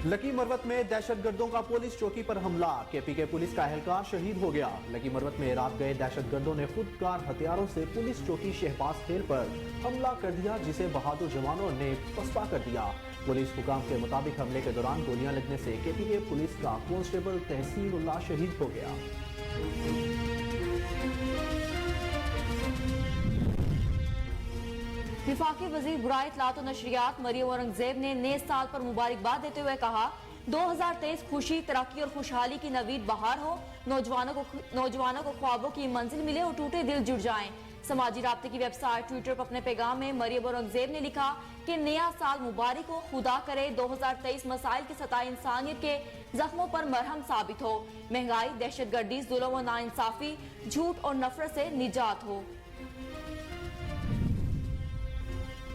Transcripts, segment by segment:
Lucky Marwat में दहशतगर्दों का police चौकी पर हमला। केपीके पुलिस का एहलकार शहीद हो गया। लकी मरवत में रात गए दहशतगर्दों ने खुदकार हथियारों से पुलिस चौकी शहबाज खेल पर हमला कर दिया, जिसे बहादुर जवानों ने पसपा कर दिया। पुलिस हुकाम के मुताबिक हमले के दौरान गोलियां लगने से केपीके पुलिस का कांस्टेबल तहसीनुल्लाह शहीद हो गया। विफाकी वजीर बुराई इत्तलात और नशरियात मरियम औरंगजेब ने नए साल पर मुबारकबाद देते हुए कहा, 2023 खुशी, तरक्की और खुशहाली की नवीद बहार हो। नौजवानों को ख्वाबों की मंजिल मिले और टूटे दिल जुड़ जाएं। समाजी राब्ते की वेबसाइट ट्विटर पर अपने पैगाम में मरियम औरंगजेब ने लिखा कि नया साल मुबारक हो। खुदा करे 2023 मसाइल के सताए इंसानियत के जख्मों पर मरहम साबित हो। महंगाई, दहशतगर्दी, जुल्म और नाइंसाफी, झूठ और नफरत से निजात हो।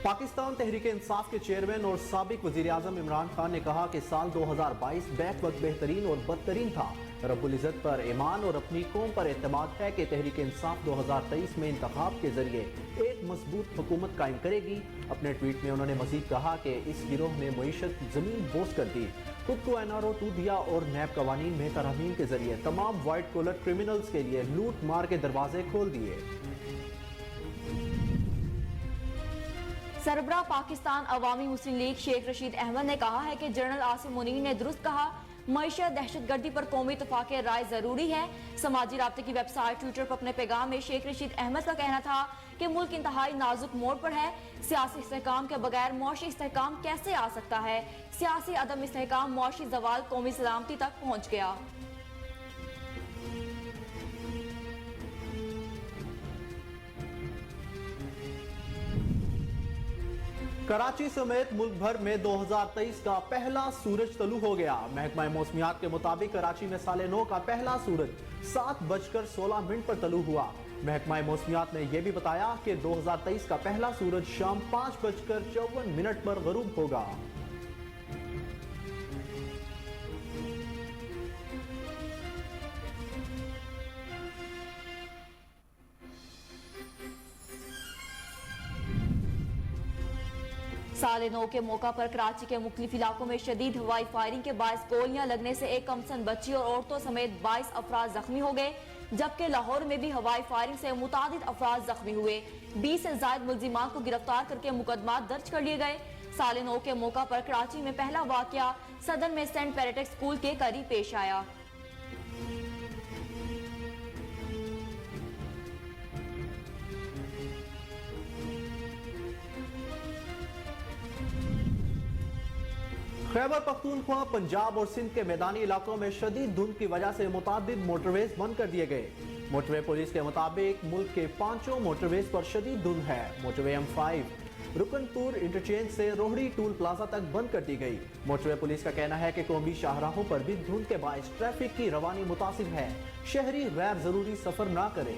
पाकिस्तान तहरीक इंसाफ के चेयरमैन और साबिक वजीर आजम इमरान खान ने कहा कि साल 2022 बैक वक्त बेहतरीन और बदतरीन था। रब्बुल इज्जत पर ईमान और अपनी कौम पर एतमाद है कि तहरीक इंसाफ 2023 में इंतखाब के जरिए एक मजबूत हुकूमत कायम करेगी। अपने ट्वीट में उन्होंने मजीद कहा कि इस गिरोह ने मईशत जमीन बोझ कर दी, खुद को NRO 2 दिया और नैब कवानीन में तरमीम के जरिए तमाम व्हाइट कॉलर क्रिमिनल्स के लिए लूट मार के दरवाजे खोल दिए। सरबरा पाकिस्तान अवामी मुस्लिम लीग शेख रशीद अहमद ने कहा है कि जनरल आसिम मुनीर ने दुरुस्त कहा, मईशत दहशतगर्दी पर कौमी इत्तेफाक राय जरूरी है। समाजी राब्ते की वेबसाइट ट्विटर पर अपने पैगाम में शेख रशीद अहमद का कहना था कि मुल्क इंतहाई नाजुक मोड़ पर है। सियासी इस्तेहकाम के बगैर मुआशी इस्तेहकाम कैसे आ सकता है? सियासी अदम इस्तेहकाम मुआशी जवाल कौमी सलामती तक पहुँच गया। कराची समेत मुल्क भर में 2023 का पहला सूरज तलू हो गया। महकमा मौसमियात के मुताबिक कराची में साले 9 का पहला सूरज 7:16 पर तलू हुआ। महकमा मौसमियात ने यह भी बताया कि 2023 का पहला सूरज शाम 5:54 पर गरूब होगा। साले 9 के मौका पर कराची के मुख्तलिफ इलाकों में शदीद हवाई फायरिंग के बायस गोलियां लगने से एक कमसन बच्ची और औरतों समेत 22 अफराद जख्मी हो गए, जबकि लाहौर में भी हवाई फायरिंग से मुतादिद अफराद जख्मी हुए। 20 से ज्यादा मुलजिमान को गिरफ्तार करके मुकदमा दर्ज कर लिए गए। साले 9 के मौका पर कराची में पहला वाकया सदर में सेंट पेरेटिक स्कूल के करीब पेश आया। खैबर पख्तूनख्वा, पंजाब और सिंध के मैदानी इलाकों में शदीद धुंध की वजह से मुतादिद मोटरवेज बंद कर दिए गए। मोटरवे पुलिस के मुताबिक मुल्क के 5 मोटरवेज पर शदीद धुंध है। मोटरवे M5 रुकनपुर इंटरचेंज से रोहड़ी टूल प्लाजा तक बंद कर दी गई। मोटरवे पुलिस का कहना है कि कौमी शाहराहों पर भी धुंध के बायस ट्रैफिक की रवानी मुतासिर है। शहरी गैर जरूरी सफर ना करें।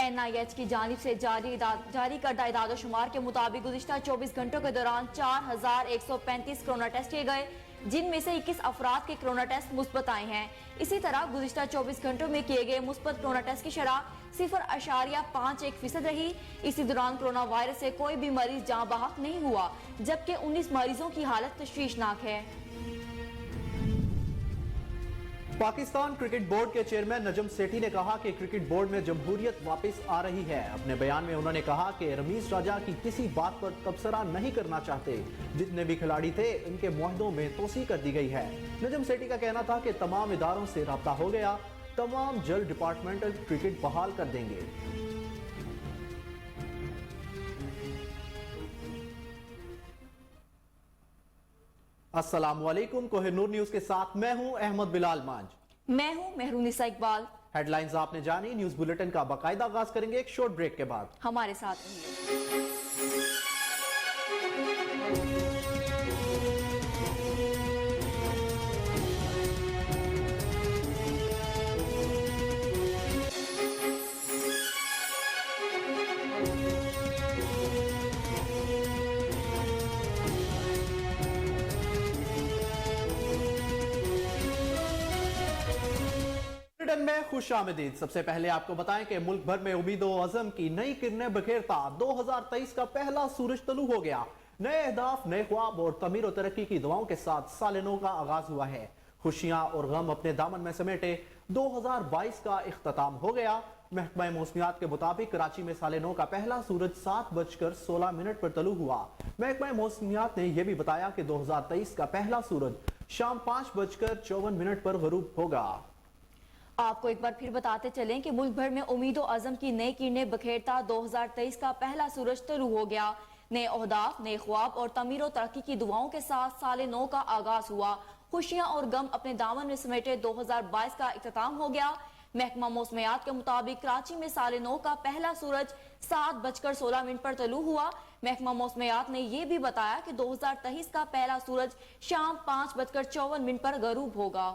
NIH की जानिब से जारी करदा इदाद शुमार के मुताबिक गुज़िश्ता 24 घंटों के दौरान 4135 कोरोना टेस्ट किए गए, जिनमें से 21 अफराद के कोरोना टेस्ट मुस्बत आए हैं। इसी तरह गुज़िश्ता 24 घंटों में किए गए मुस्बत कोरोना टेस्ट की शरह 0.51% रही। इसी दौरान कोरोना वायरस से कोई भी मरीज जाँ बहक नहीं हुआ, जबकि 19 मरीजों की हालत तशवीशनाक है। पाकिस्तान क्रिकेट बोर्ड के चेयरमैन नजम सेठी ने कहा कि क्रिकेट बोर्ड में जमहूरियत वापस आ रही है। अपने बयान में उन्होंने कहा कि रमीज राजा की किसी बात पर तबसरा नहीं करना चाहते। जितने भी खिलाड़ी थे उनके मुआहदों में तोसी कर दी गई है। नजम सेठी का कहना था कि तमाम इदारों से राब्ता हो गया, तमाम जल्द डिपार्टमेंटल क्रिकेट बहाल कर देंगे। अस्सलामुअलैकुम, कोहिनूर न्यूज के साथ मैं हूं अहमद बिलाल मांझ। मैं हूं मेहरूनिसा इकबाल। हेडलाइंस आपने जानी। न्यूज बुलेटिन का बाकायदा आगाज करेंगे एक शॉर्ट ब्रेक के बाद। हमारे साथ रहिए। बुलेटिन में खुश आमदीद। सबसे पहले आपको बताएं कि मुल्क भर में उम्मीदों अज़म की नई किरणें बिखेरता 2023 का पहला सूरज तलू हो गया। नए अहदाफ, नए ख्वाब और तमीर और तरक्की की दुआओं के साथ साल नौ का आगाज हुआ है। खुशियां और गम अपने दामन में समेटे 2022 का इख्तिताम हो गया। महकमा मौसमियात के मुताबिक कराची में साल नौ का पहला सूरज 7:16 पर तलू हुआ। महकमा मौसमियात ने यह भी बताया कि 2023 का पहला सूरज शाम 5:54 पर गरूब होगा। आपको एक बार फिर बताते चलें कि मुल्क भर में उम्मीदों अज़म की नई किरणें बखेरता 2023 का पहला सूरज तलू हो गया। नए ओहदाफ, नए ख्वाब और तमीर और तरक्की की दुआओं के साथ साल नौ का आगाज हुआ। खुशियां और गम अपने दामन में समेटे 2022 का इख्तिताम हो गया। महकमा मौसमियात के मुताबिक कराची में साल नौ का पहला सूरज 7:16 पर तलू हुआ। महकमा मौसमियात ने यह भी बताया कि 2023 का पहला सूरज शाम 5:54 पर गरूब होगा।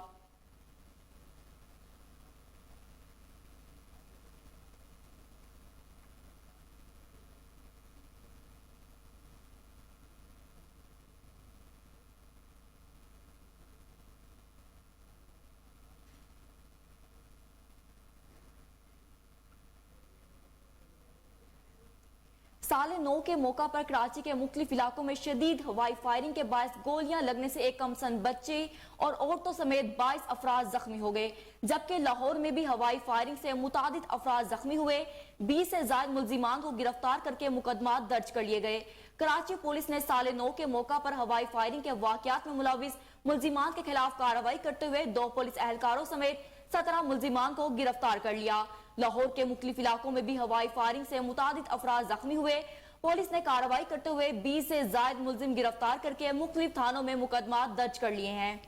साल नौ के मौका पर कराची के मुख्तलिफ इलाकों में शदीद हवाई फायरिंग के बायस गोलियां लगने से एक कमसन बच्चे और औरतों समेत 22 अफराद जख्मी हो गए, जबकि लाहौर में भी हवाई फायरिंग से मुतादिद अफराद जख्मी हुए। 20 से ज्यादा मुल्जिमान को गिरफ्तार करके मुकदमा दर्ज कर लिए गए। कराची पुलिस ने साल नौ के मौका पर हवाई फायरिंग के वाकयात में मुलविस मुल्जिमान के खिलाफ कार्रवाई करते हुए 2 पुलिस एहलकारों समेत 17 मुल्जिमान को गिरफ्तार कर लिया। लाहौर के मुख्तलिफ इलाकों में भी हवाई फायरिंग से मुतादिद अफराद जख्मी हुए। पुलिस ने कार्रवाई करते हुए 20 से ज्यादा मुल्जिम गिरफ्तार करके मुख्तलिफ थानों में मुकदमा दर्ज कर लिए हैं।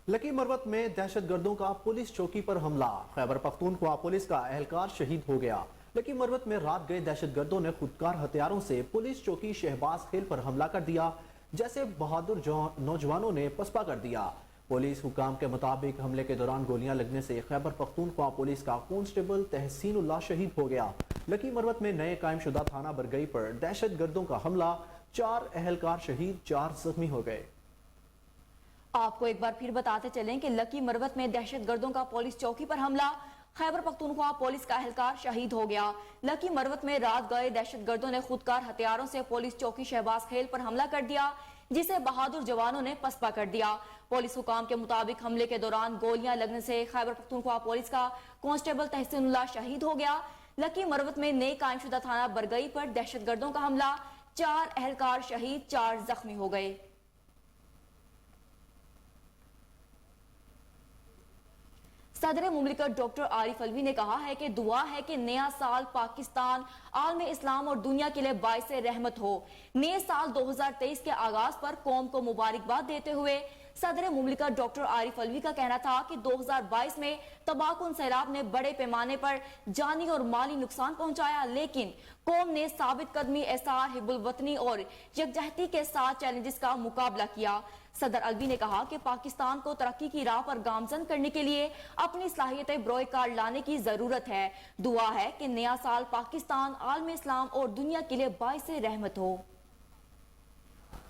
लकी मरवत में दहशतगर्दों का पुलिस चौकी पर हमला। खैबर पख्तूनख्वा पुलिस का एहलकार शहीद हो गया। लकी मरवत में रात गए दहशतगर्दों ने खुदकार हथियारों से पुलिस चौकी शहबाज खेल पर हमला कर दिया, जैसे बहादुर नौजवानों ने पसपा कर दिया। पुलिस हुकाम के मुताबिक हमले के दौरान गोलियां लगने से खैबर पख्तूनख्वा पुलिस का कांस्टेबल तहसीनुल्लाह शहीद हो गया। लकी मरवत में नए कायम शुदा थाना बरगई पर दहशतगर्दों का हमला, 4 एहलकार शहीद, 4 जख्मी हो गए। आपको एक बार फिर बताते चलें कि लकी मरवत में दहशतगर्दों का पुलिस चौकी पर हमला, खैबर पख्तूनख्वा पुलिस का एहलकार शहीद हो गया। लकी मरवत में रात गए दहशतगर्दों ने खुदकार हथियारों से पुलिस चौकी शहबाज खेल पर हमला कर दिया, जिसे बहादुर जवानों ने पसपा कर दिया। पुलिस हुकाम के मुताबिक हमले के दौरान गोलियां लगने से खैबर पख्तूनख्वा पुलिस का कांस्टेबल तहसीनुल्लाह शहीद हो गया। लकी मरवत में नए कायम शुदा थाना बरगई पर दहशतगर्दों का हमला, 4 एहलकार शहीद, 4 जख्मी हो गए। सदर मुमलिकत डॉक्टर आरिफ अलवी ने कहा है कि दुआ है कि नया साल पाकिस्तान, आलम इस्लाम और दुनिया के लिए बाइस रहमत हो। नए साल 2023 के आगाज पर कौम को मुबारकबाद देते हुए सदर मुमलिकत डॉक्टर आरिफ अलवी का कहना था कि 2022 में तबाहकुन सैलाब ने बड़े पैमाने पर जानी और माली नुकसान पहुंचाया, लेकिन कौम ने साबित कदमी, एसार, हिब्बुल वतनी और यकजहती के साथ चैलेंजेस का मुकाबला किया। सदर अलवी ने कहा कि पाकिस्तान को तरक्की की राह पर गामजन करने के लिए अपनी सलाहियतें बरोए कार लाने की जरूरत है। दुआ है कि नया साल पाकिस्तान, आलम इस्लाम और दुनिया के लिए बाइस रहमत हो।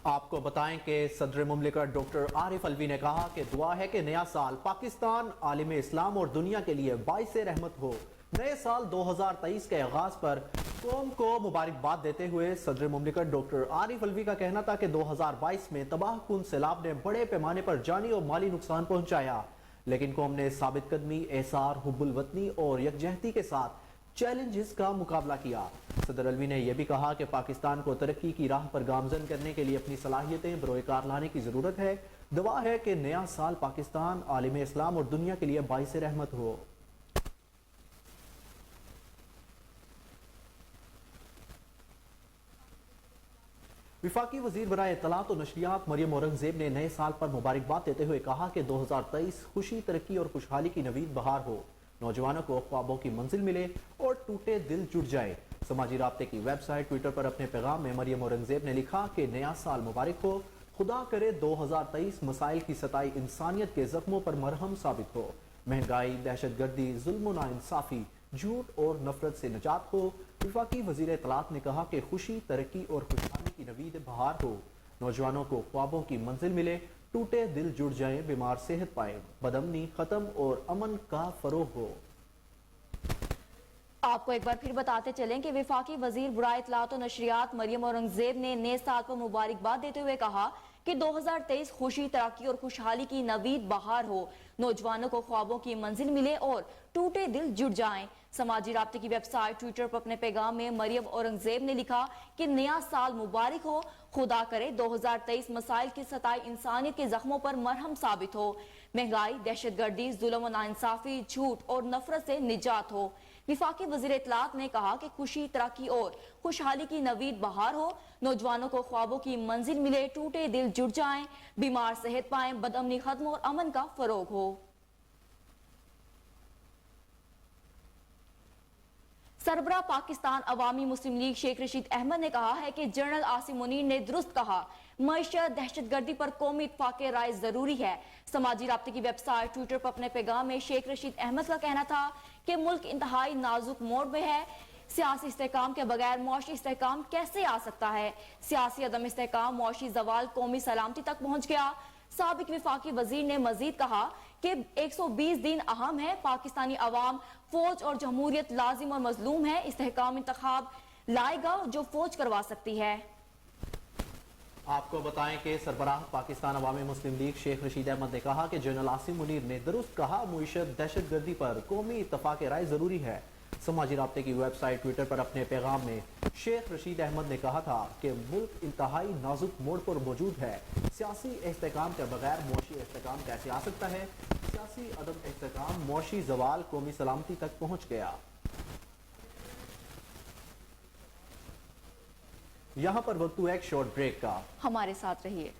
आपको बताएं कि सदर मुमलिकत डॉक्टर आरिफ अलवी ने कहा कि दुआ है कि नया साल पाकिस्तान, आलम इस्लाम और दुनिया के लिए बाइस रहमत हो। नए साल 2023 के आगाज पर कौम को मुबारकबाद देते हुए सदर मुमलिकत डॉक्टर आरिफ अलवी का कहना था कि 2022 में तबाहकुन सैलाब ने बड़े पैमाने पर जानी और माली नुकसान पहुंचाया, लेकिन कौम ने साबित कदमी, एसार, हुब्बुल वतनी और यकजहती के साथ चैलेंजेस का मुकाबला किया। सदर अलवी ने यह भी कहा कि पाकिस्तान को तरक्की की राह पर गामजन करने के लिए अपनी सलाहियतें बरोए कार लाने की जरूरत है। दुआ है कि नया साल पाकिस्तान, आलम इस्लाम और दुनिया के लिए बाइस रहमत हो। विफाकी वजीर बराए इत्तलात और नशरियात मरियम औरंगजेब ने नए साल पर मुबारकबाद देते हुए कहा कि 2023 खुशी, तरक्की और खुशहाली की नवीद बहार हो, नौजवानों को ख्वाबों की मंजिल मिले और टूटे दिल जुड़ जाए। समाजी राब्ते की वेबसाइट ट्विटर पर अपने पैगाम में मरियम औरंगजेब ने लिखा कि नया साल मुबारक हो, खुदा करे 2023 मसाइल की सताई इंसानियत के जख्मों पर मरहम साबित हो, महंगाई, दहशतगर्दी, जुल्म नाइंसाफी, झूठ और नफरत से निजात हो। विफाकी वजीर इत्तलात ने कहा कि खुशी, तरक्की और खुशहाली की नवीद बहार हो, नौजवानों को ख्वाबों की मंजिल मिले, टूटे दिल जुड़ जाएं, बीमार सेहत पाए, बदअमनी खत्म और अमन का फरोग हो। आपको एक बार फिर बताते चलें कि वफाकी वजीर बुराए इत्तलात और नशरियात मरियम औरंगजेब ने नए साल पर मुबारकबाद देते हुए कहा कि 2023 खुशी, तरक्की और खुशहाली की नवीद बहार हो, नौजवानों को ख्वाबों की मंजिल मिले और टूटे दिल जुड़ जाएं। समाजी राब्ते की वेबसाइट ट्विटर पर अपने पैगाम में मरियम औरंगजेब ने लिखा कि नया साल मुबारक हो, खुदा करे 2023 मसाइल की सताई इंसानियत के जख्मों पर मरहम साबित हो, महंगाई, दहशतगर्दी, जुल्म और नाइंसाफी, झूठ और नफरत से निजात हो। विफाकी वज़ीर इत्तलात ने कहा कि खुशी, तरक्की और खुशहाली की नवीद बहार हो, नौजवानों को ख्वाबों की मंजिल मिले, टूटे दिल जुड़ जाएं, बीमार सेहत पाएं, बदअमनी खत्म और अमन का फरोग हो। सरबराह पाकिस्तान अवामी मुस्लिम लीग शेख रशीद अहमद ने कहा है कि जनरल आसिम मुनीर ने दुरुस्त कहा, मईशत, दहशतगर्दी पर कौमी इत्तेफाक राय जरूरी है। समाजी राब्ते की वेबसाइट ट्विटर पर अपने पैगाम में शेख रशीद अहमद का कहना था कि मुल्क इंतहाई नाजुक मोड़ में है, सियासी इस्तेहकाम के बगैर मुआशी इस्तेहकाम कैसे आ सकता है। सियासी अदम इस्तेहकाम, मुआशी जवाल कौमी सलामती तक पहुंच गया। साबिक विफाकी वजीर ने मजीद कहा कि 120 दिन अहम है, पाकिस्तानी अवाम, फौज और जमहूरियत लाजिम और मजलूम है, इस्तेहकाम इंतखाब लाएगा जो फौज करवा सकती है। आपको बताएं कि सरबराह पाकिस्तान अवामी मुस्लिम लीग शेख रशीद अहमद ने कहा कि जनरल आसिम मुनीर ने दुरुस्त कहा, मुईशत, दहशतगर्दी पर कौमी इत्तेफाक राय जरूरी है। समाजी राब्ते की वेबसाइट ट्विटर पर अपने पैगाम में शेख रशीद अहमद ने कहा था कि मुल्क इंतहाई नाजुक मोड़ पर मौजूद है, सियासी इस्तेहकाम के बगैर मुआशी इस्तेहकाम कैसे आ सकता है। सियासी अदम इस्तेहकाम, मुआशी जवाल कौमी सलामती तक पहुंच गया। यहाँ पर वक्त हुआ एक शॉर्ट ब्रेक का, हमारे साथ रहिए।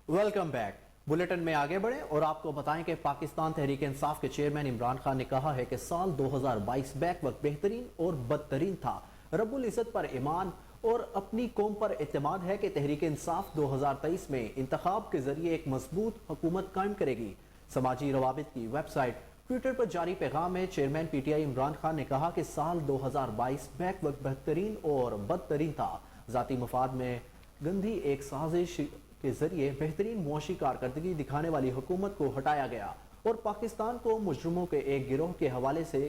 Welcome back. बुलेटिन में आगे बढ़े और आपको बताएं कि पाकिस्तान तहरीक इंसाफ के चेयरमैन इमरान खान ने कहा है कि साल 2022 बैक वक्त बेहतरीन और बदतरीन था। रब्बुल इज़्ज़त पर ईमान और अपनी कौम पर एतमाद है कि तहरीक इंसाफ 2023 में इंतखाब के जरिए एक मजबूत हुकूमत कायम करेगी। समाजी रवाबित की वेबसाइट ट्विटर पर जारी पैगाम में चेयरमैन PTI इमरान खान ने कहा कि साल 2022 बैक वक्त बेहतरीन और बदतरीन था। जाती मफाद में गंदी एक साजिश के जरिए बेहतरीन मुआशी कारकर्दगी दिखाने वाली हुकूमत को हटाया गया और पाकिस्तान को मुजरिमों के एक गिरोह के हवाले से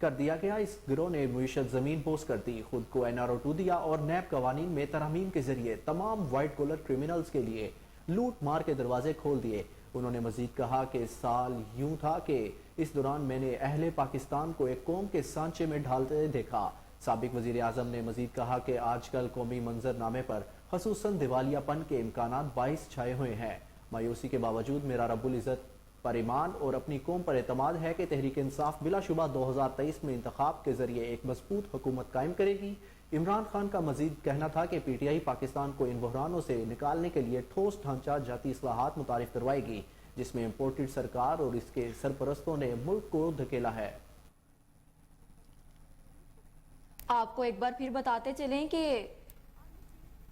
कर दिया गया। इस गिरोह ने मुईशत जमीन बोस कर दी, खुद को NRO 2 दिया और नैब कवानीन में तरमीम के जरिए तमाम वाइट कॉलर क्रिमिनल्स के लिए लूट मार के दरवाजे खोल दिए। उन्होंने मजीद कहा कि इस साल यूं था कि इस दौरान मैंने अहले पाकिस्तान को एक कौम के सांचे में ढालते देखा। साबिक वजीर आजम ने मजीद कहा कि आजकल कौमी मंजरनामे पर खसूसन दिवालियापन के इम्कानात बाइस छाए हुए हैं। मायूसी के बावजूद मेरा रब्बुल इज़्ज़त पर ईमान और अपनी कौम पर एतमाद है कि तहरीक इंसाफ बिलाशुबा 2023 में इंतखाब के जरिए एक मजबूत हुकूमत कायम करेगी। इमरान खान का मजीद कहना था कि PTI पाकिस्तान को इन बहरानों से निकालने के लिए ठोस ढांचा जाती इस्लाहात मुतारिफ करवाएगी, जिसमें इम्पोर्टेड सरकार और इसके सरपरस्तों ने मुल्क को धकेला है। आपको एक बार फिर बताते चलें कि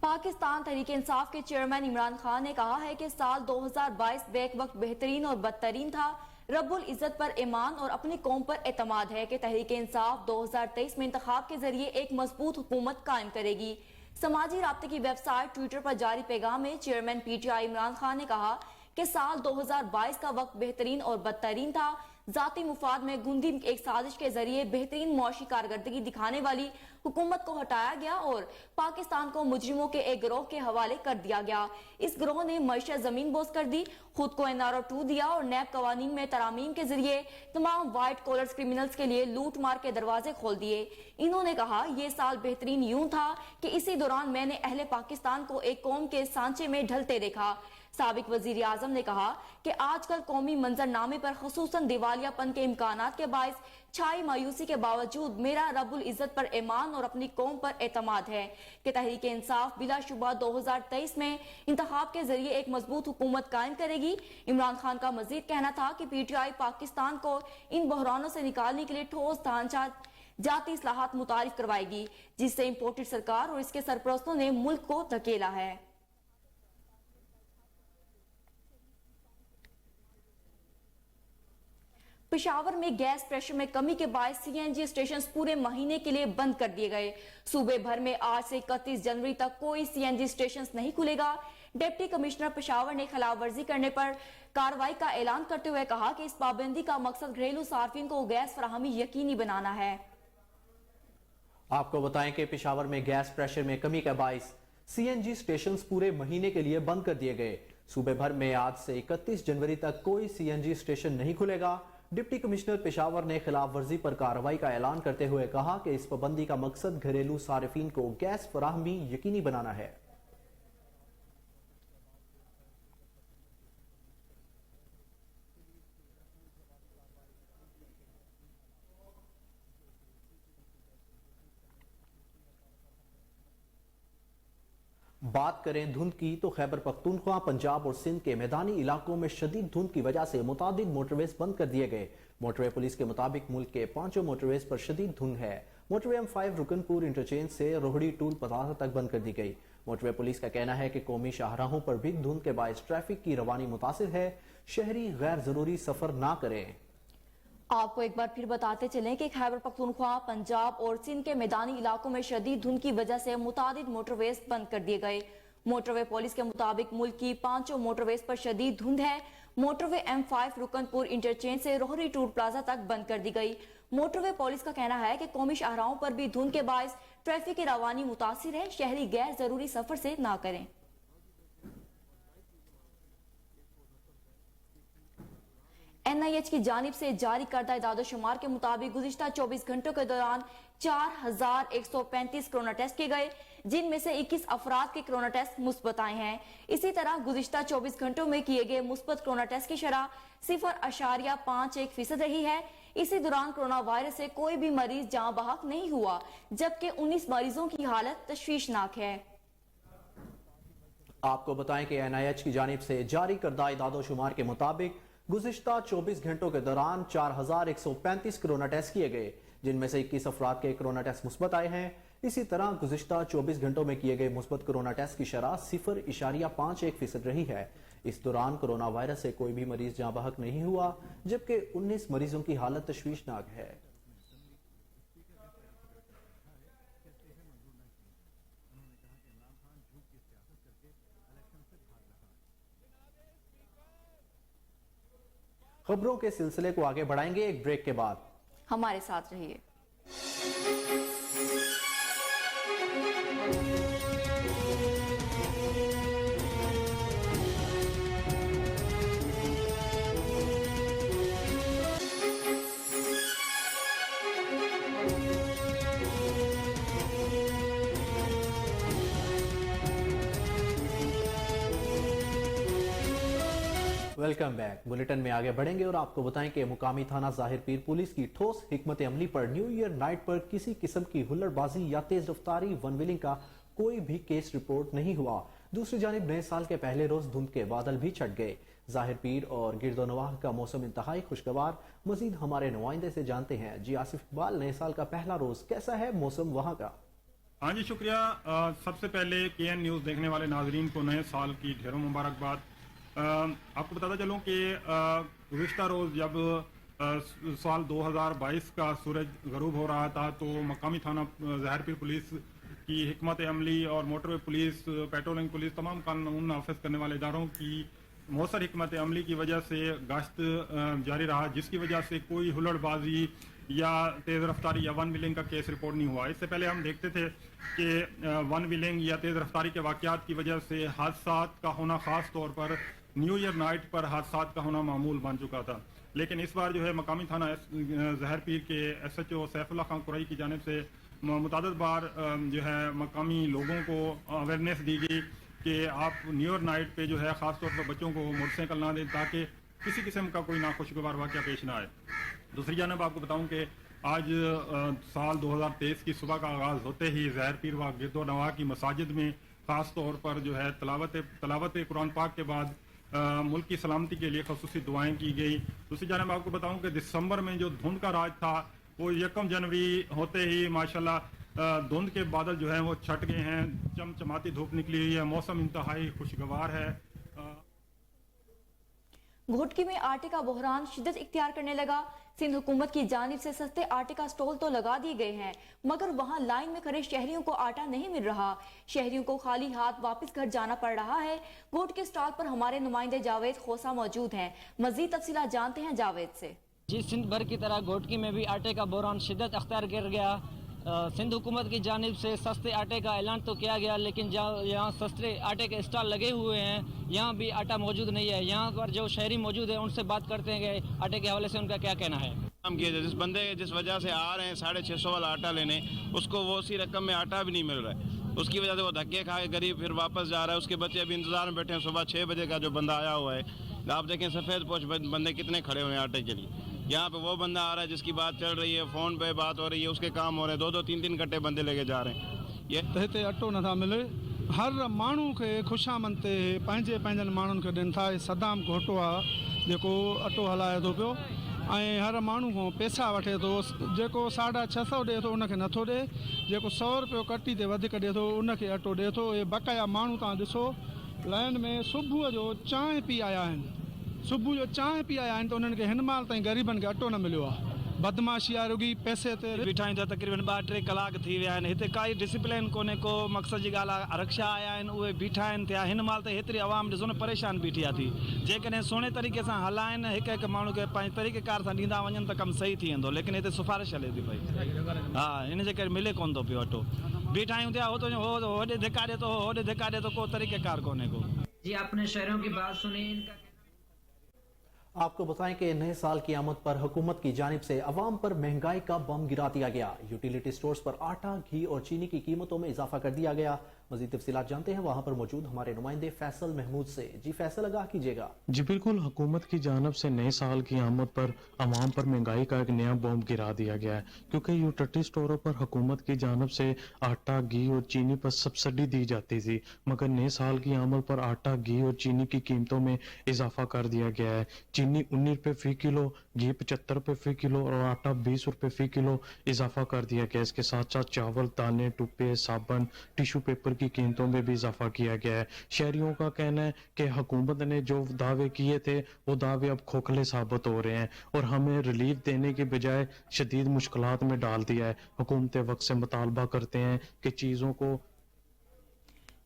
पाकिस्तान तहरीक इंसाफ के चेयरमैन इमरान खान ने कहा है कि साल 2022 बैक वक्त बेहतरीन और बदतरीन था। रब्बुल इज़्ज़त पर ईमान और अपनी कौम पर एतमाद है कि तहरीक इंसाफ 2023 में इंतखाब के जरिए एक मजबूत हुकूमत कायम करेगी। समाजी राब्ते की वेबसाइट ट्विटर पर जारी पैगाम में चेयरमैन PTI इमरान खान ने कहा कि साल 2022 का वक्त बेहतरीन और बदतरीन था। जाती मुफाद में गुंदी एक साजिश के जरिए बेहतरीन मुआशी कारकर्दगी दिखाने वाली हुकूमत को हटाया गया और पाकिस्तान को मुजरिमों के एक गिरोह के हवाले कर दिया गया। इस गिरोह ने मईशत जमीन बोस कर दी, खुद को NRO 2 दिया और नैब कवानीन में तरामीम के जरिए तमाम वाइट कॉलर क्रिमिनल्स के लिए लूट मार के दरवाजे खोल दिए। इन्होंने कहा, ये साल बेहतरीन यूं था कि इसी दौरान मैंने अहले पाकिस्तान को एक कौम के सांचे में ढलते देखा। साबिक वजीर आजम ने कहा कि आजकल कौमी मंजरनामे पर खुसूसन दिवालियापन के इम्कानात के बायस छाई मायूसी के बावजूद मेरा रब्बुल इज्जत पर ईमान और अपनी कौम पर एतमाद है कि तहरीक इंसाफ बिलाशुबा 2023 में इंतखाब के जरिए एक मजबूत हुकूमत कायम करेगी। इमरान खान का मजीद कहना था कि PTI पाकिस्तान को इन बहरानों से निकालने के लिए ठोस ढांचा जाती इस्लाहात मुतारिफ करवाएगी, जिससे इम्पोर्टेड सरकार और इसके सरपरस्तों ने मुल्क को धकेला है। पेशावर में गैस प्रेशर में कमी के बाद CNG स्टेशन पूरे महीने के लिए बंद कर दिए गए। सूबे भर में आज से 31 जनवरी तक कोई CNG स्टेशन नहीं खुलेगा। डिप्टी कमिश्नर पेशावर ने खिलाफ वर्जी करने पर कार्रवाई का ऐलान करते हुए कहा कि इस पाबंदी का मकसद घरेलू सार्फिन को गैस फराहमी यकीनी बनाना है। आपको बताएं कि पेशावर में गैस प्रेशर में कमी के बायस CNG स्टेशन पूरे महीने के लिए बंद कर दिए गए। सूबे भर में आज से 31 जनवरी तक कोई CNG स्टेशन नहीं खुलेगा। डिप्टी कमिश्नर पेशावर ने खिलाफ वर्जी पर कार्रवाई का ऐलान करते हुए कहा कि इस पाबंदी का मकसद घरेलू सार्फिन को गैस फराहमी यकीनी बनाना है। बात करें धुंध की तो खैबर पख्तूनख्वा, पंजाब और सिंध के मैदानी इलाकों में शदीद धुंध की वजह से मुतादिद मोटरवेज बंद कर दिए गए। मोटरवे पुलिस के मुताबिक मुल्क के 5 मोटरवेज पर शदीद धुंध है। मोटरवे M5 रुकनपुर इंटरचेंज से रोहड़ी टूल प्लाजा तक बंद कर दी गई। मोटरवे पुलिस का कहना है कि कौमी शाहराहों पर भी धुंध के बायस ट्रैफिक की रवानी मुतासिर है। शहरी गैर जरूरी सफर ना करें। आपको एक बार फिर बताते चलें कि खैबर पख्तूनख्वा, पंजाब और सिंध के मैदानी इलाकों में शदीद धुंध की वजह से मुतादिद मोटरवेज बंद कर दिए गए। मोटरवे पुलिस के मुताबिक मुल्क की 5 मोटरवेज पर शदीद धुंध है। मोटरवे M5 रुकनपुर इंटरचेंज से रोहरी टूल प्लाजा तक बंद कर दी गई। मोटरवे पुलिस का कहना है कि कौमी शाहराहों पर भी धुंध के बायस ट्रैफिक की रवानी मुतासिर है। शहरी गैर जरूरी सफर से ना करें। NIH की जानिब से जारी करदा इदाद-ओ-शुमार के मुताबिक गुज़िश्ता 24 घंटों के दौरान 4135 कोरोना टेस्ट किए गए, जिनमें से 21 अफराद के कोरोना टेस्ट मुस्बत आए हैं। इसी तरह गुज़िश्ता 24 घंटों में किए गए मुस्बत कोरोना टेस्ट की शरह 0.51% रही है। इसी दौरान कोरोना वायरस से कोई भी मरीज जाँ बहक नहीं हुआ, जबकि 19 मरीजों की हालत तशवीशनाक है। आपको बताएं कि NIH की जानिब से जारी करदा इदाद-ओ-शुमार के मुताबिक गुज़िश्ता 24 घंटों के दौरान 4135 कोरोना टेस्ट किए गए, जिनमें से 21 अफराद के कोरोना टेस्ट मुस्बत आए हैं। इसी तरह गुज़िश्ता 24 घंटों में किए गए मुस्बत कोरोना टेस्ट की शरह 0.51% रही है। इस दौरान कोरोना वायरस से कोई भी मरीज जाँ बहक नहीं हुआ, जबकि 19 मरीजों की हालत तशवीशनाक है। खबरों के सिलसिले को आगे बढ़ाएंगे एक ब्रेक के बाद। हमारे साथ रहिए। Welcome back. बुलेटिन में आगे बढ़ेंगे और आपको बताएं कि मुकामी थाना जाहिर पीर पुलिस की ठोस हिकमत अमली पर न्यू ईयर नाइट पर किसी किस्म की हुल्लड़बाजी या तेज रफ्तारी वन व्हीलिंग का कोई भी केस रिपोर्ट नहीं हुआ। दूसरी जानिब नए साल के पहले रोज धुंध के बादल भी छट गए। जाहिर पीर और गिरदोनवाह का मौसम इंतहाई खुशगवार। मजीद हमारे नुमाइंदे से जानते हैं। जी आसिफ इकबाल, नए साल का पहला रोज कैसा है मौसम वहाँ का? हाँ जी, शुक्रिया। सबसे पहले KN न्यूज़ देखने वाले नाजरीन को नए साल की ढेरों मुबारकबाद। आपको बताता चलूँ कि गुज़िश्ता रोज़ जब साल 2022 का सूरज गरूब हो रहा था तो मकामी थाना ज़ाहिर पीर पुलिस की हिकमत अमली और मोटरवे पुलिस, पेट्रोलिंग पुलिस, तमाम कानून नाफिज करने वाले इदारों की मौसर हिकमत अमली की वजह से गश्त जारी रहा, जिसकी वजह से कोई हुल्लड़बाजी या तेज़ रफ्तारी या वन व्हीलिंग का केस रिपोर्ट नहीं हुआ। इससे पहले हम देखते थे कि वन व्हीलिंग या तेज़ रफ्तारी के वाक़यात की वजह से हादसात का होना, ख़ास तौर पर न्यू ईयर नाइट पर हादसात का होना मामूल बन चुका था। लेकिन इस बार जो है मकामी थाना ज़ाहिर पीर के SHO सैफुल्लाह खान कुरैशी की जानिब से मुतअद्दिद बार जो है मकामी लोगों को अवेयरनेस दी गई कि आप न्यू ईयर नाइट पे जो है ख़ासतौर पर बच्चों को मोटरसाइकिल ना दें ताकि किसी किस्म का कोई नाखुशगवार वाक़या पेश ना आए। दूसरी जानब आपको बताऊं कि आज साल 2023 की सुबह का आगाज़ होते ही ज़हर पीर व गिरदो नवा की मसाजिद में ख़ास तौर पर जो है तलावत कुरान पाक के बाद मुल्क की सलामती के लिए खसूसी दुआएं की गई। दूसरी जानब आपको बताऊं कि दिसंबर में जो धुंध का राज था वो 1 जनवरी होते ही माशाल्लाह धुंध के बादल जो हैं वो छट गए हैं, चमचमाती धूप निकली हुई है, मौसम इंतहाई खुशगवार है। घोटकी में आटे का बहरान शिद्दत इख्तियार करने लगा। सिंध हुकूमत की जानिब से सस्ते आटे का स्टॉल तो लगा दिए गए हैं, मगर वहां लाइन में खड़े शहरियों को आटा नहीं मिल रहा। शहरियों को खाली हाथ वापस घर जाना पड़ रहा है। घोटकी स्टॉल पर हमारे नुमाइंदे जावेद खोसा मौजूद हैं। मजीद तफसीलात जानते हैं जावेद से। जी, सिंध भर की तरह घोटकी में भी आटे का बहरान शिद्दत अख्तियार कर गया। सिंध हुकूमत की जानिब से सस्ते आटे का ऐलान तो किया गया, लेकिन यहाँ सस्ते आटे के स्टॉल लगे हुए हैं, यहाँ भी आटा मौजूद नहीं है। यहाँ पर जो शहरी मौजूद है उनसे बात करते हैं कि आटे के हवाले से उनका क्या कहना है। हम किए जिस बंदे जिस वजह से आ रहे हैं 650 वाला आटा लेने, उसको वो उसी रकम में आटा भी नहीं मिल रहा है। उसकी वजह से वो धक्के खा के गरीब फिर वापस जा रहा है। उसके बच्चे अभी इंतजार में बैठे हैं। सुबह 6 बजे का जो बंदा आया हुआ है, आप देखें सफ़ेद पोश बंदे कितने खड़े हुए हैं आटे के लिए। यहाँ पे वो बंदा आ रहा है जिसकी बात चल रही है, फ़ोन पे बात हो रही है, उसके काम हो रहे हैं, 2-2 3-3 कट्टे बंदे लेके जा रहे हैं। ये त हिते अटो नथा मिले। हर माण्हू खे ख़ुशामद ते पंहिंजनि माण्हुनि खे ॾियनि था। सदाम घोटो आहे जेको अटो हलाए थो पियो ऐं हर माण्हू खां पैसा वठे थो। जेको 650 ॾिए थो उनखे नथो ॾिए, जेको 100 रुपयो कटी ते वधीक ॾिए थो उनखे अटो ॾिए थो। इहे बक़ाया माण्हू तव्हां ॾिसो लाइन में सुबुह जो चांहि पी आया आहिनि। सुबुह जो चांहि पी आया आहिनि त उन्हनि खे हिन महिल ताईं ग़रीबनि खे अटो न मिलियो आहे। बदमाशी आहे रुगी पैसे ते बीठा आहियूं त तक़रीबन 2-3 कलाक थी विया आहिनि। हिते काई डिसिप्लिन कोन्हे, को मक़सद जी ॻाल्हि आहे। आरक्षा आया आहिनि, उहे बीठा आहिनि थिया। हिन महिल त हेतिरी आवाम ॾिसो न परेशान बीठी आहे थी। जेकॾहिं सुहिणे तरीक़े सां हलाइनि, हिकु माण्हू खे पंहिंजे तरीक़ेकार सां ॾींदा वञनि त कमु सही थी वेंदो, लेकिन हिते सिफ़ारिश हले थी पई। हा, हिन जे करे मिले कोन थो पियो अटो। बीठा आहियूं थिया, होॾे धिका ॾिए थो, होॾे धिका ॾिए थो, को तरीक़ेकार कोन्हे को। जी, आपने शहरों की बात सुनी। इनका आपको बताएं कि नए साल की आमद पर हुकूमत की जानिब से अवाम पर महंगाई का बम गिरा दिया गया। यूटिलिटी स्टोर्स पर आटा, घी और चीनी की कीमतों में इजाफा कर दिया गया। मजीद तफसीलात जानते हैं वहां पर मौजूद हमारे नुमाइंदे फैसल महमूद से। जी फैसल, आगाह कीजिएगा। जी बिल्कुल, हुकूमत की जानब से नए साल की आमद पर अवाम पर महंगाई का एक नया बम गिरा दिया गया है, क्योंकि यूटिलिटी स्टोरों पर हुकूमत की जानब से आटा, घी और चीनी पर सब्सिडी दी जाती थी, मगर नए साल की आमद पर आटा, घी और चीनी की कीमतों में इजाफा कर दिया गया है। चीनी 19 रुपये फी किलो, घी 75 रुपये फी किलो और आटा 20 रुपये फी किलो इजाफा कर दिया गया। इसके साथ साथ चावल, दालें, टुप्पे, साबुन, टिश्यू पेपर की कीमतों में भी इजाफा किया गया है। शहरियों का कहना है कि हुकूमत ने जो दावे किए थे वो दावे अब खोखले साबित हो रहे हैं और हमें रिलीफ देने के बजाय शदीद मुश्किलात में डाल दिया है। हुकूमत वक्त से मुतालबा करते हैं कि चीज़ों को।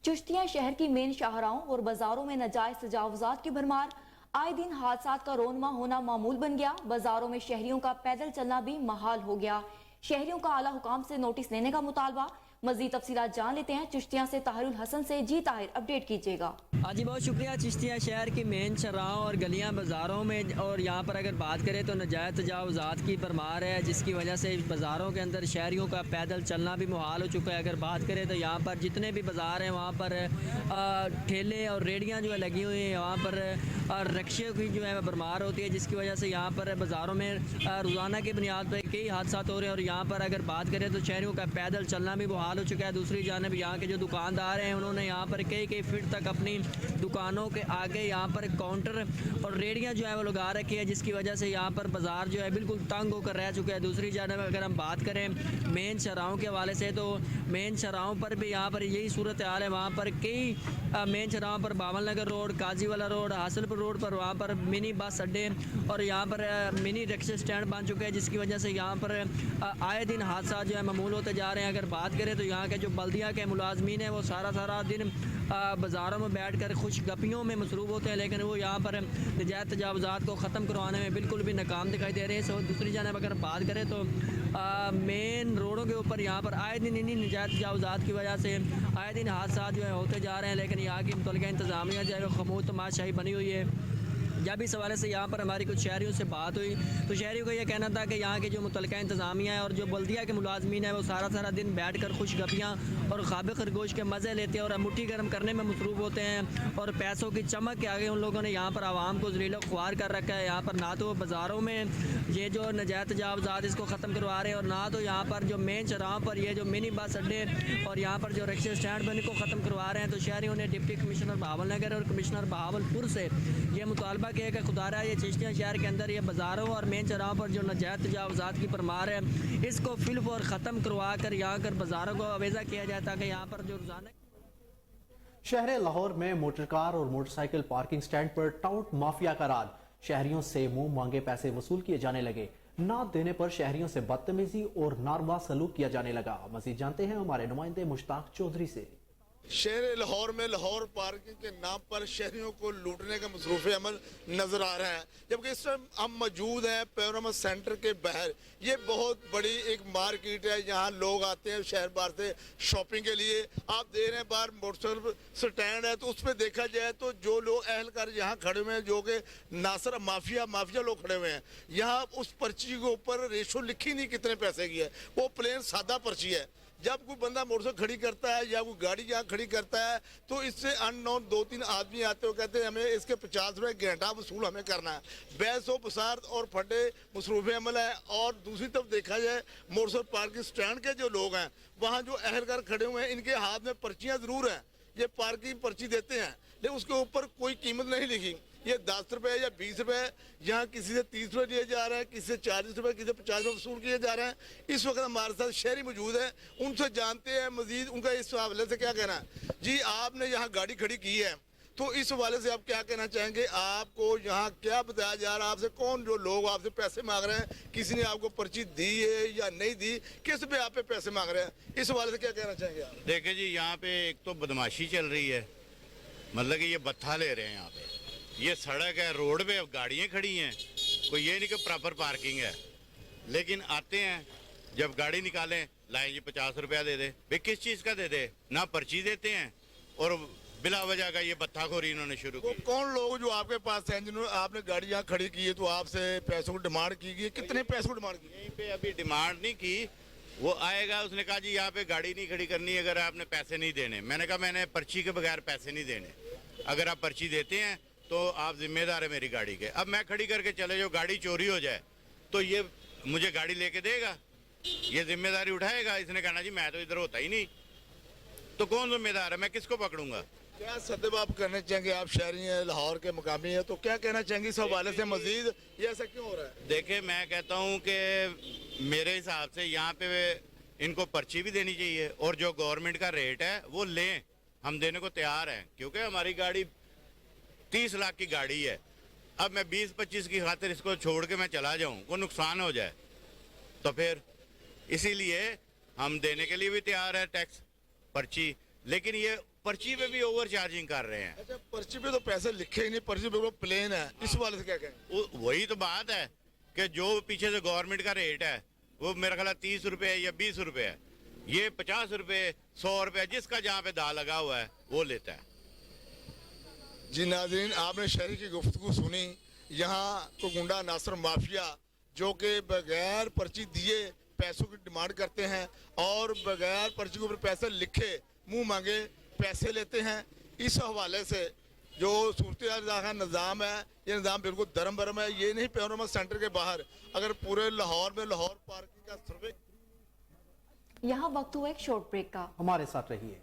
चिश्तिया शहर की मेन शाहराओं और बाजारों में नाजायज तजावुजात की भरमार। आए दिन हादसात का रोनमा होना मामूल बन गया। बाजारों में शहरियों का पैदल चलना भी महाल हो गया। शहरियों का आला हुकाम से नोटिस लेने का मुतालबा। मजीद तफसीलात जान लेते हैं चिश्तिया से ताहिरुल हसन से। जी ताहिर, अपडेट कीजिएगा। जी बहुत शुक्रिया। चिश्तिया शहर की मेन शहराओं और गलियां बाज़ारों में और यहाँ पर अगर बात करें तो नाजायज़ तजावुज़ात की भरमार है, जिसकी वजह से बाज़ारों के अंदर शहरियों का पैदल चलना भी मुहाल हो चुका है। अगर बात करें तो यहाँ पर जितने भी बाज़ार हैं वहाँ पर ठेले और रेहड़ियाँ जो है लगी हुई हैं, वहाँ पर रक्शे की जो है भरमार होती है, जिसकी वजह से यहाँ पर बाज़ारों में रोज़ाना की बुनियाद पर कई हादसा हो रहे हैं। और यहाँ पर अगर बात करें तो शहरियों का पैदल चलना भी मुहाल हो चुका है। दूसरी जानब यहाँ के जो दुकानदार हैं उन्होंने यहाँ पर कई फीट तक अपनी दुकानों के आगे यहाँ पर काउंटर और रेहड़ियाँ जो है वो लगा रखी है, जिसकी वजह से यहाँ पर बाज़ार जो है बिल्कुल तंग होकर रह चुका है। दूसरी जानब अगर हम बात करें मेन शहराओं के हवाले से तो मेन शहराओं पर भी यहाँ पर यही सूरत हाल है। वहाँ पर कई मेन शहराओं पर Bawal Nagar road, Kajiwala road, Hasilpur road पर वहाँ पर मिनी बस अड्डे और यहाँ पर मिनी रिक्शा स्टैंड बन चुके हैं, जिसकी वजह से यहाँ पर आए दिन हादसा जो है मामूल होते जा रहे हैं। अगर बात करें तो यहाँ के जो बल्दिया के मुलाजमीन हैं वो सारा दिन बाज़ारों में बैठकर खुश गपियों में मसरूफ़ होते हैं, लेकिन वो यहाँ पर नजायज़ तजावुज़ात को ख़त्म करवाने में बिल्कुल भी नाकाम दिखाई दे रहे हैं। सो दूसरी जानब अगर बात करें तो मेन रोडों के ऊपर यहाँ पर आए दिन इन्हीं नजायज़ तजावुज़ात की वजह से आए दिन हादसा जो है होते जा रहे हैं, लेकिन यहाँ की मुतल्लिका इंतज़ामिया जो है वो खामोश तमाशाही बनी हुई है। जब इस हवाले से यहाँ पर हमारी कुछ शहरियों से बात हुई तो शहरियों का ये कहना था कि यहाँ के जो मुतलका इंतज़ामिया है और जो बल्दिया के मुलाजमीन है वो सारा दिन बैठ कर खुशगपियाँ और ख़ाब खरगोश के मज़े लेते हैं और मुट्ठी गर्म करने में मसरूफ़ होते हैं और पैसों की चमक के आगे उन लोगों ने यहाँ पर आवाम को ज़लील ख्वार कर रखा है। यहाँ पर ना तो बाज़ारों में ये जो नजायत तजावज़ात इसको ख़त्म करवा रहे हैं और ना तो यहाँ पर जो मेन चौराहों पर ये जो मिनी बस अड्डे और यहाँ पर जो रिक्शा स्टैंड बने को ख़त्म करवा रहे हैं। तो शहरियों ने डिप्टी कमिश्नर बहावलनगर और कमिश्नर बहावलपुर से ये मुतालबा किया कि खुदारा ये चिश्तिया शहर के अंदर ये बाज़ारों और मेन चौराहों पर जो नजायत तजावज़ात की परमार है इसको फिलफौर ख़त्म करवा कर यहाँ कर बाज़ारों को अवेज़ा किया जाए ताकि यहाँ पर जो रोज़ाना शहर लाहौर में मोटरकार और मोटरसाइकिल पार्किंग स्टैंड पर टाउट माफिया का राज। शहरियों से मुंह मांगे पैसे वसूल किए जाने लगे। ना देने पर शहरियों से बदतमीजी और नारवा सलूक किया जाने लगा। मजीद जानते हैं हमारे नुमाइंदे मुश्ताक चौधरी से। शहर लाहौर में लाहौर पार्किंग के नाम पर शहरियों को लूटने का मसरूफ़ अमल नज़र आ रहा है, जबकि इस टाइम हम मौजूद हैं पैनोरमा सेंटर के बाहर। ये बहुत बड़ी एक मार्केट है, यहाँ लोग आते हैं शहर बाहर से शॉपिंग के लिए। आप देख रहे हैं बाहर मोटरसाइकिल स्टैंड है, तो उस पर देखा जाए तो जो लोग अहलकार यहाँ खड़े हुए हैं जो कि नासर माफिया लोग खड़े हुए हैं। यहाँ उस पर्ची के ऊपर रेशो लिखी नहीं कितने पैसे की है, वो प्लेन सादा पर्ची है। जब कोई बंदा मोटरसाइकिल खड़ी करता है या कोई गाड़ी यहाँ खड़ी करता है तो इससे अननोन 2-3 आदमी आते हो कहते हैं हमें इसके 50 रुपये घंटा वसूल हमें करना है। बहस व बसारत और फटे मसरूफ़ अमल है। और दूसरी तरफ देखा जाए मोटरसाइकिल पार्किंग स्टैंड के जो लोग हैं वहाँ जो अहलकार खड़े हुए हैं इनके हाथ में पर्चियाँ ज़रूर हैं, ये पार्किंग पर्ची देते हैं लेकिन उसके ऊपर कोई कीमत नहीं लिखी। ये 10 रुपये या 20 रुपये, यहाँ किसी से 30 रुपये लिए जा रहे हैं, किसी से 40 रुपये, किसी से 50 रुपये वसूल किए जा रहे हैं। इस वक्त हमारे साथ शहरी मौजूद है, उनसे जानते हैं मजीद उनका इस हवाले से क्या कहना है। जी, आपने यहाँ गाड़ी खड़ी की है तो इस हवाले से आप क्या कहना चाहेंगे? आपको यहाँ क्या बताया जा रहा है? आपसे कौन जो लोग आपसे पैसे मांग रहे हैं, किसी ने आपको पर्ची दी है या नहीं दी, किस पे आप पे पैसे मांग रहे हैं, इस हवाले से क्या कहना चाहेंगे आप? देखिए जी, यहाँ पे एक तो बदमाशी चल रही है, मतलब कि ये बत्था ले रहे हैं। यहाँ पे ये सड़क है, रोड पे गाड़ियाँ खड़ी हैं, कोई ये नहीं कि प्रॉपर पार्किंग है। लेकिन आते हैं जब गाड़ी निकालें, लाएं जी 50 रुपया दे दे, भाई किस चीज़ का दे दे, ना पर्ची देते हैं और बिला वजह का ये बत्ताखोरी इन्होंने शुरू की। कौन लोग जो आपके पास हैं जिन्होंने आपने गाड़ी यहाँ खड़ी की है तो आपसे पैसों की डिमांड की गई, कितने पैसों की डिमांड की? यहीं पे अभी डिमांड नहीं की, वो आएगा, उसने कहा जी यहाँ पे गाड़ी नहीं खड़ी करनी अगर आपने पैसे नहीं देने। मैंने कहा मैंने पर्ची के बगैर पैसे नहीं देने, अगर आप पर्ची देते हैं तो आप जिम्मेदार है मेरी गाड़ी के। अब मैं खड़ी करके चले जाओ, गाड़ी चोरी हो जाए तो ये मुझे गाड़ी लेके देगा, ये जिम्मेदारी उठाएगा? इसने कहना जी मैं तो इधर होता ही नहीं, तो कौन जिम्मेदार है, मैं किसको पकड़ूंगा? क्या सदब आप करना चाहेंगे? आप शहरी हैं, लाहौर के मुकामी हैं, तो क्या कहना चाहेंगे इस हवाले से मजीद ये ऐसा क्यों हो रहा है? देखिए, मैं कहता हूँ कि मेरे हिसाब से यहाँ पे इनको पर्ची भी देनी चाहिए और जो गवर्नमेंट का रेट है वो लें, हम देने को तैयार हैं, क्योंकि हमारी गाड़ी 30 लाख की गाड़ी है। अब मैं 20-25 की खातिर इसको छोड़ के मैं चला जाऊँ, कोई नुकसान हो जाए तो फिर इसीलिए हम देने के लिए भी तैयार है टैक्स पर्ची, लेकिन ये पर्ची पे भी ओवर चार्जिंग कर रहे हैं। अच्छा, पर्ची पे तो पैसे लिखे ही नहीं, पर्ची पे प्लेन है, इस वाले से क्या कहें? वही तो बात है कि जो पीछे से गवर्नमेंट का रेट है वो मेरा ख्याल 30 रुपये या 20 रुपये है, ये 50 रुपये 100 रुपये जिसका जहाँ पे दा लगा हुआ है वो लेता है। जी नाज़रीन, आपने शहरी की गुफ्तगू सुनी। यहाँ को गुंडा नासर माफिया जो कि बगैर पर्ची दिए पैसों की डिमांड करते हैं और बगैर पर्ची के ऊपर पैसे लिखे मुंह मांगे पैसे लेते हैं। इस हवाले से जो सूरत का निज़ाम है, ये निज़ाम बिल्कुल धर्म भरम है। ये नहीं पैनोरमा सेंटर के बाहर, अगर पूरे लाहौर में लाहौर पार्किंग का सर्वे। यहाँ वक्त हुआ एक शॉर्ट ब्रेक का, हमारे साथ रहिए।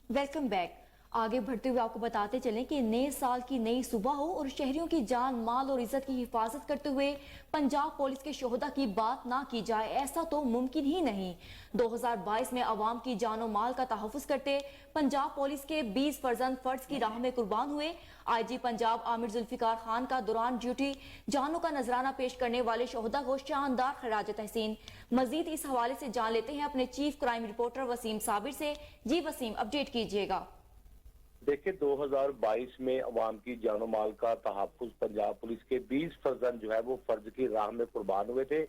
Welcome back. आगे बढ़ते हुए आपको बताते चलें कि नए साल की नई सुबह हो और शहरियों की जान माल और इज्जत की हिफाजत करते हुए पंजाब पुलिस के शोहदा की बात ना की जाए, ऐसा तो मुमकिन ही नहीं। 2022 में अवाम की जानो माल का तहफ़्फ़ुज़ करते पंजाब पुलिस के 20 फर्जंद फर्ज की राह में कुर्बान हुए। IG पंजाब आमिर जुल्फिकार खान का दौरान ड्यूटी जानों का नजराना पेश करने वाले शोहदा को शानदार खराज तहसीन। मजीद इस हवाले से जान लेते हैं अपने chief crime reporter Wasim Sabir से। जी वसीम, अपडेट कीजिएगा। देखिए, 2022 में अवाम की जानो माल का तहफ़्फ़ुज़ पंजाब पुलिस के 20 फर्जंद जो है वो फर्ज की राह में कुर्बान हुए थे।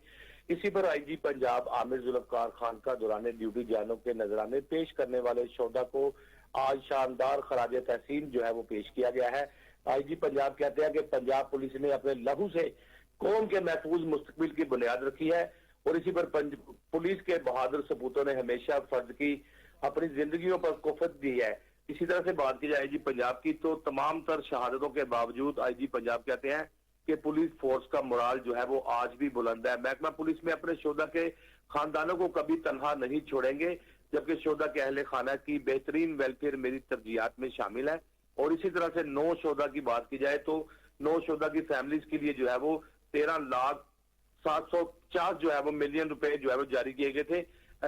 इसी पर IG पंजाब आमिर जुल्फिकार खान का दौरान ड्यूटी जानों के नजराने पेश करने वाले शोहदा को आज शानदार खराज तहसीन जो है वो पेश किया गया है। IG पंजाब कहते हैं कि पंजाब पुलिस ने अपने लहू से कौम के महफूज मुस्तकबिल की बुनियाद रखी है और इसी पर पुलिस के बहादुर सपूतों ने हमेशा फर्ज की अपनी जिंदगियों पर कुफत दी है। इसी तरह से बात की जाए IG पंजाब की तो तमाम तर शहादतों के बावजूद IG पंजाब कहते हैं कि पुलिस फोर्स का मोराल जो है वो आज भी बुलंद है। महकमा पुलिस में अपने शोहदा के खानदानों को कभी तनहा नहीं छोड़ेंगे, जबकि शोहदा के अहले खाना की बेहतरीन वेलफेयर मेरी तरजीहात में शामिल है। और इसी तरह से 9 शोहदा की बात की जाए तो 9 शोहदा की फैमिलीज के लिए जो है वो 13,750 जो है वो मिलियन रुपए जो है वो जारी किए गए थे,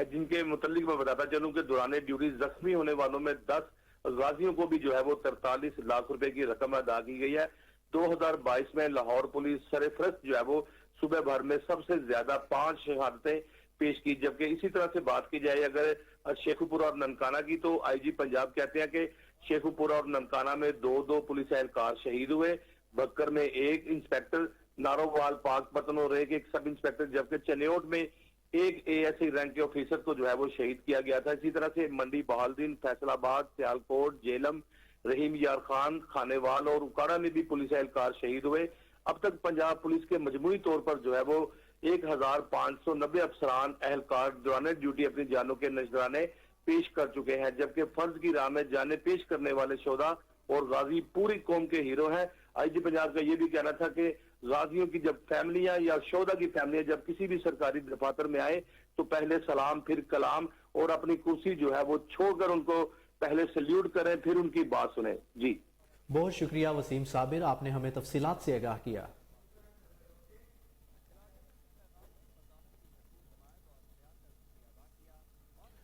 जिनके मुतालिक मैं बताता चलूं कि दौरान ड्यूटी जख्मी होने वालों में 10 गाजियों को भी जो है वो 43 लाख रुपए की रकम अदा की गई है। 2022 में लाहौर पुलिस सरफरस्त जो है वो सुबह भर में सबसे ज्यादा 5 शहादतें पेश की। जबकि इसी तरह से बात की जाए अगर शेखुपुरा और ननकाना की तो IG पंजाब कहते हैं कि शेखुपुरा और ननकाना में 2 पुलिस एहलकार शहीद हुए। बक्कर में 1 इंस्पेक्टर, नारोवाल, पाकपतन और एक सब इंस्पेक्टर, जबकि चनियोट में 1 ASI रैंक के ऑफिसर को जो है वो शहीद किया गया था। इसी तरह से मंडी, बहालदीन, फैसलाबाद, सियालकोट, जेलम, रहीम यार खान, खानेवाल और उकाड़ा में भी पुलिस एहलकार शहीद हुए। अब तक पंजाब पुलिस के मजमूई तौर पर जो है वो 1590 अफसरान एहलकार दौरान ड्यूटी अपनी जानों के नजराने पेश कर चुके हैं, जबकि फर्ज की राह में जाने पेश करने वाले शोहदा और गाजी पूरी कौम के हीरो हैं। IG पंजाब का ये भी कहना था कि गाजियों की जब फैमिलियां या शोहदा की फैमिलियां जब किसी भी सरकारी दफातर में आए तो पहले सलाम फिर कलाम और अपनी कुर्सी जो है वो छोड़कर उनको पहले सल्यूट करें, फिर उनकी बात सुने। जी बहुत शुक्रिया वसीम साबिर, आपने हमें तफसीलात से आगाह किया।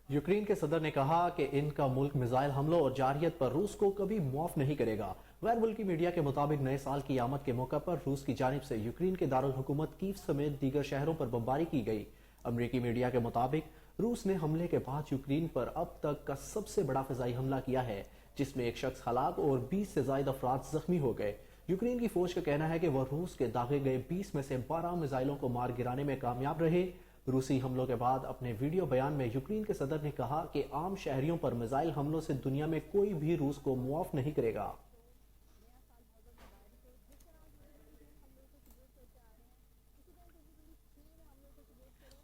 यूक्रेन के सदर ने कहा कि इनका मुल्क मिसाइल हमलों और जारियत पर रूस को कभी मुआफ नहीं करेगा। गैर मुल्की मीडिया के मुताबिक नए साल की आमद के मौके पर रूस की जानिब से यूक्रेन के दारुल हुकूमत कीव समेत दीगर शहरों पर बमबारी की गई। अमरीकी मीडिया के मुताबिक रूस ने हमले के बाद यूक्रेन पर अब तक का सबसे बड़ा फिजाई हमला किया है, जिसमें 1 शख्स हलाक और 20 से ज्यादा अफराद जख्मी हो गए। यूक्रेन की फौज का कहना है कि वह रूस के दागे गए 20 में से 12 मिसाइलों को मार गिराने में कामयाब रहे। रूसी हमलों के बाद अपने वीडियो बयान में यूक्रेन के सदर ने कहा कि आम शहरियों पर मिसाइल हमलों से दुनिया में कोई भी रूस को मुआफ नहीं करेगा।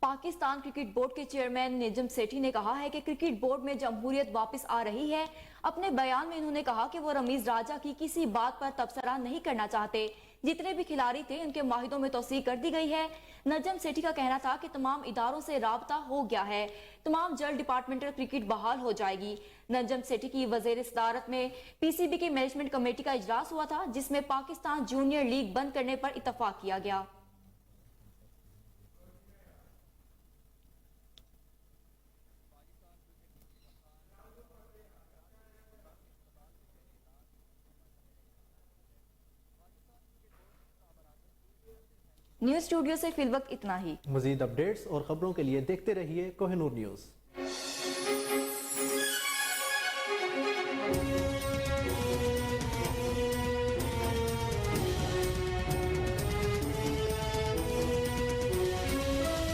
पाकिस्तान क्रिकेट बोर्ड के चेयरमैन निजम सेठी ने कहा है कि क्रिकेट बोर्ड में जमहूरियत वापस आ रही है। अपने बयान में इन्होंने कहा कि वो रमीज राजा की किसी बात पर तबसरा नहीं करना चाहते। जितने भी खिलाड़ी थे उनके माहिदों में तौसीक कर दी गई है। नजम सेठी का कहना था कि तमाम इदारों से राबता हो गया है, तमाम जल्द डिपार्टमेंटल क्रिकेट बहाल हो जाएगी। नजम सेठी की वजीर सदारत में PCB की मैनेजमेंट कमेटी का इजलास हुआ था, जिसमें पाकिस्तान जूनियर लीग बंद करने पर इत्तफाक किया गया। न्यूज स्टूडियो से फिलवक्त इतना ही। मजीद अपडेट्स और खबरों के लिए देखते रहिए कोहिनूर न्यूज।